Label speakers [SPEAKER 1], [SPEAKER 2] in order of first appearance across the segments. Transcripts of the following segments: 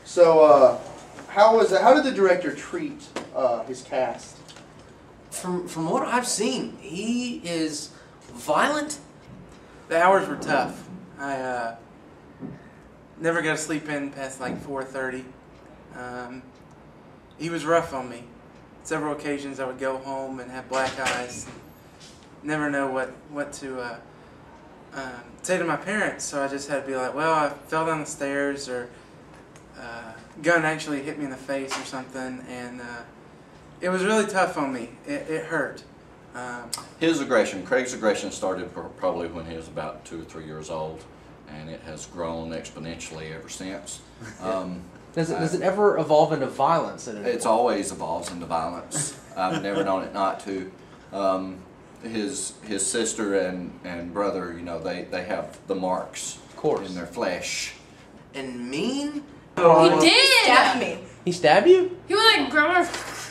[SPEAKER 1] So, how did the director treat his cast?
[SPEAKER 2] From what I've seen, he is violent. The hours were tough. I never got to sleep in past like 4:30. He was rough on me. Several occasions I would go home and have black eyes. Never know what to say to my parents, so I just had to be like, well, I fell down the stairs, or gun actually hit me in the face or something, and it was really tough on me. It hurt.
[SPEAKER 3] His aggression, Craig's aggression, started probably when he was about 2 or 3 years old, and it has grown exponentially ever since.
[SPEAKER 4] Does it ever evolve into violence?
[SPEAKER 3] It's always evolves into violence. I've never known it not to. His sister and brother, you know, they have the marks,
[SPEAKER 4] of course,
[SPEAKER 3] in their flesh.
[SPEAKER 2] And mean?
[SPEAKER 5] He did!
[SPEAKER 6] He stabbed me.
[SPEAKER 4] He stabbed you?
[SPEAKER 5] He was like, grandma.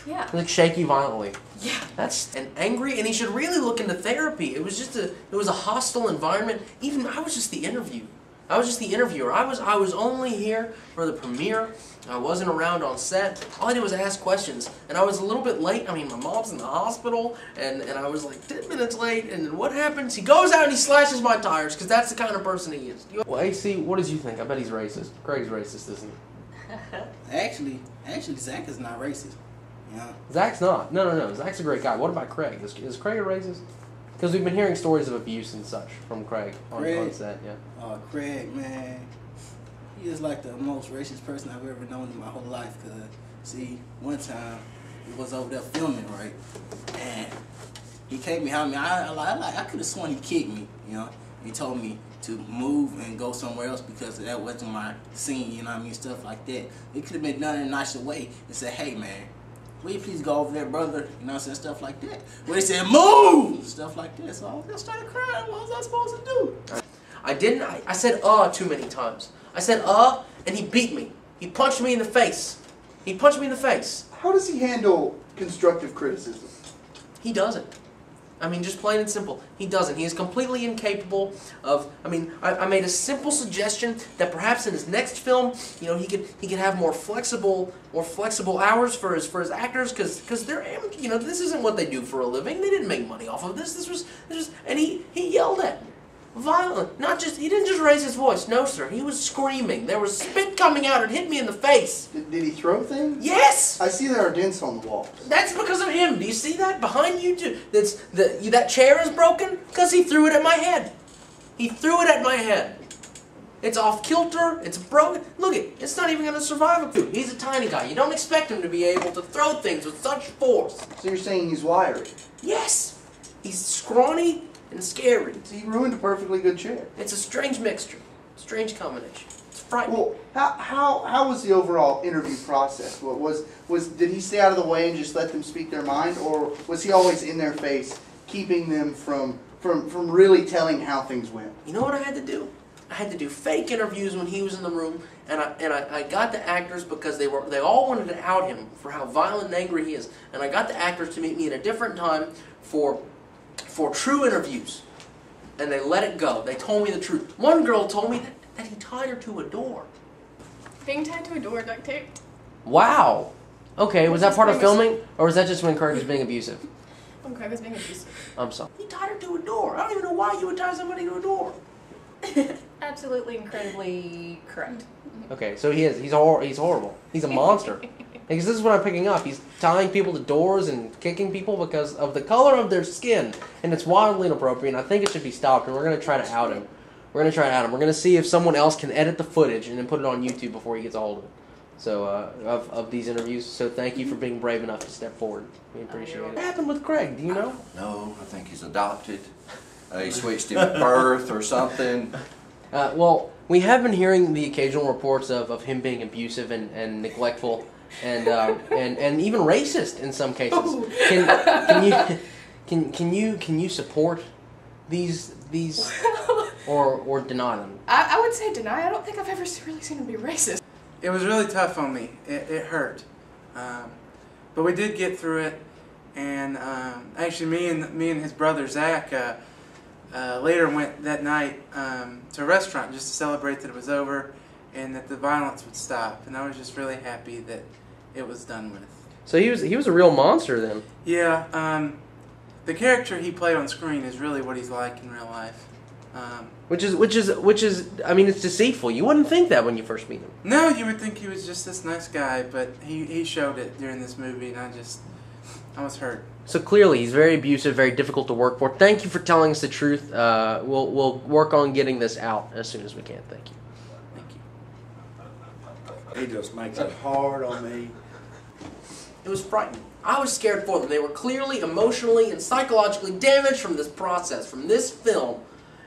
[SPEAKER 5] Yeah.
[SPEAKER 4] Like shake you violently.
[SPEAKER 5] Yeah.
[SPEAKER 2] That's and angry, and he should really look into therapy. It was just a hostile environment. Even I was just the interview. I was just the interviewer. I was only here for the premiere. I wasn't around on set. All I did was ask questions, and I was a little bit late. I mean, my mom's in the hospital, and I was like 10 minutes late, and then what happens? He goes out and he slashes my tires, because that's the kind of person he is.
[SPEAKER 4] Well, AC, what did you think? I bet he's racist. Craig's racist, isn't he?
[SPEAKER 7] Actually, Zach is not racist. Yeah.
[SPEAKER 4] Zach's not. No. Zach's a great guy. What about Craig? Is Craig a racist? Because we've been hearing stories of abuse and such from Craig on set, yeah.
[SPEAKER 7] Craig, man, he is like the most racist person I've ever known in my whole life. Cause see, one time he was over there filming, right, and he came behind me. I could have sworn he kicked me, you know. He told me to move and go somewhere else because that wasn't my scene, you know what I mean, stuff like that. It could have been done in a nicer way and said, hey, man, will you please go over there, brother? You know what I'm saying? Stuff like that. Well, they said, move! Stuff like that. So I started crying. What was I supposed to do?
[SPEAKER 2] I said, too many times. I said, and he beat me. He punched me in the face. He punched me in the face.
[SPEAKER 1] How does he handle constructive criticism?
[SPEAKER 2] He doesn't. I mean, just plain and simple. He doesn't. He is completely incapable of. I mean, I made a simple suggestion that perhaps in his next film, you know, he could have more flexible hours for his actors, because they're, you know, this isn't what they do for a living. They didn't make money off of this. This was, and he yelled at me. Violent. He didn't just raise his voice. No, sir. He was screaming. There was spit coming out. It hit me in the face.
[SPEAKER 1] Did he throw things?
[SPEAKER 2] Yes!
[SPEAKER 1] I see there are dents on the walls.
[SPEAKER 2] That's because of him. Do you see that behind you too? That chair is broken because he threw it at my head. He threw it at my head. It's off kilter. It's broken. Look it's not even going to survive a He's a tiny guy. You don't expect him to be able to throw things with such force.
[SPEAKER 1] So you're saying he's wiry?
[SPEAKER 2] Yes. He's scrawny and scary.
[SPEAKER 1] So he ruined a perfectly good chair.
[SPEAKER 2] It's a strange mixture. Strange combination. It's frightening.
[SPEAKER 1] Well, how was the overall interview process? Did he stay out of the way and just let them speak their mind, or was he always in their face, keeping them from really telling how things went?
[SPEAKER 2] You know what I had to do? I had to do fake interviews when he was in the room, and I got the actors because they all wanted to out him for how violent and angry he is, and I got the actors to meet me at a different time for true interviews, and they let it go. They told me the truth. One girl told me that he tied her to a door.
[SPEAKER 5] Being tied to a door, duct taped.
[SPEAKER 4] Wow. Okay, was that part of filming, or was that just when Craig was being abusive?
[SPEAKER 5] When Craig was being abusive.
[SPEAKER 4] I'm sorry.
[SPEAKER 2] He tied her to a door. I don't even know why you would tie somebody to a door.
[SPEAKER 6] Absolutely incredibly correct.
[SPEAKER 4] Okay, so he's horrible. He's a monster. Because this is what I'm picking up. He's tying people to doors and kicking people because of the color of their skin. And it's wildly inappropriate, and I think it should be stopped, and we're going to try to out him. We're going to see if someone else can edit the footage and then put it on YouTube before he gets a hold of it. So, of these interviews. So thank you for being brave enough to step forward. We appreciate it. What happened with Craig? Do you know?
[SPEAKER 3] No, I think he's adopted. He switched him at birth or something.
[SPEAKER 4] Well, we have been hearing the occasional reports of him being abusive and neglectful. And even racist in some cases. Can you support these or deny them?
[SPEAKER 5] I would say deny. I don't think I've ever really seen him be racist.
[SPEAKER 2] It was really tough on me. It hurt, but we did get through it. And actually, me and his brother Zach later went that night to a restaurant just to celebrate that it was over.
[SPEAKER 8] and that the violence would stop. And I was just really happy that it was done with.
[SPEAKER 4] So he was a real monster then.
[SPEAKER 8] Yeah, the character he played on screen is really what he's like in real life.
[SPEAKER 4] Which is, I mean, it's deceitful. You wouldn't think that when you first meet him.
[SPEAKER 8] No, you would think he was just this nice guy, but he showed it during this movie, and I was hurt.
[SPEAKER 4] So clearly, he's very abusive, very difficult to work for. Thank you for telling us the truth. We'll work on getting this out as soon as we can. Thank you.
[SPEAKER 8] Thank you.
[SPEAKER 9] He just makes it hard on me.
[SPEAKER 2] It was frightening. I was scared for them. They were clearly emotionally and psychologically damaged from this process, from this film.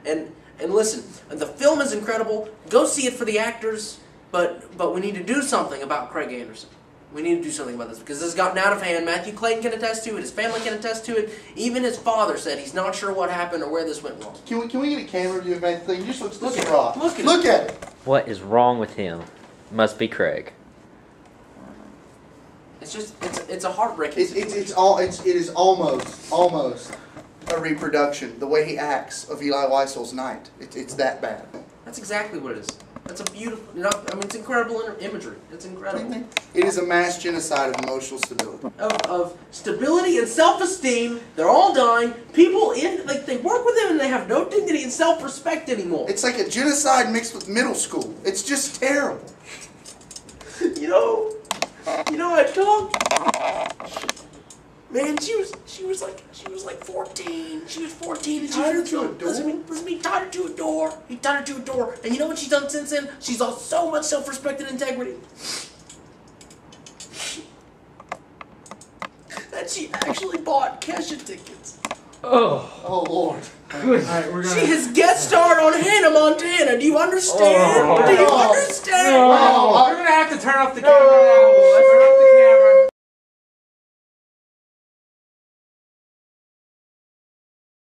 [SPEAKER 2] And listen, the film is incredible. Go see it for the actors, but we need to do something about Craig Anderson. We need to do something about this because this has gotten out of hand. Matthew Clayton can attest to it. His family can attest to it. Even his father said he's not sure what happened or where this went wrong.
[SPEAKER 1] Can we get a camera view of Matthew? He just looks
[SPEAKER 2] Look at
[SPEAKER 1] distraught.
[SPEAKER 2] it.
[SPEAKER 1] Look at it.
[SPEAKER 10] What is wrong with him? Must be Craig.
[SPEAKER 2] It's a heartbreaking.
[SPEAKER 1] It is almost a reproduction. The way he acts of Eli Wiesel's Night. It's that bad.
[SPEAKER 2] That's exactly what it is. That's a beautiful. I mean, it's incredible imagery. It's incredible.
[SPEAKER 1] It is a mass genocide of emotional stability.
[SPEAKER 2] Of stability and self-esteem. They're all dying. People they work with him and they have no dignity and self-respect anymore.
[SPEAKER 1] It's like a genocide mixed with middle school. It's just terrible.
[SPEAKER 2] You know, I talked. Man, she was like 14. She was 14 and
[SPEAKER 1] Tied her to a door?
[SPEAKER 2] Listen, he tied her to a door. He tied her to a door. And you know what she's done since then? She's lost so much self-respect and integrity. That she actually bought Kesha tickets.
[SPEAKER 1] Oh Lord.
[SPEAKER 8] Alright, we're
[SPEAKER 2] She has guest starred on Hannah Montana. Do you understand? Do you understand?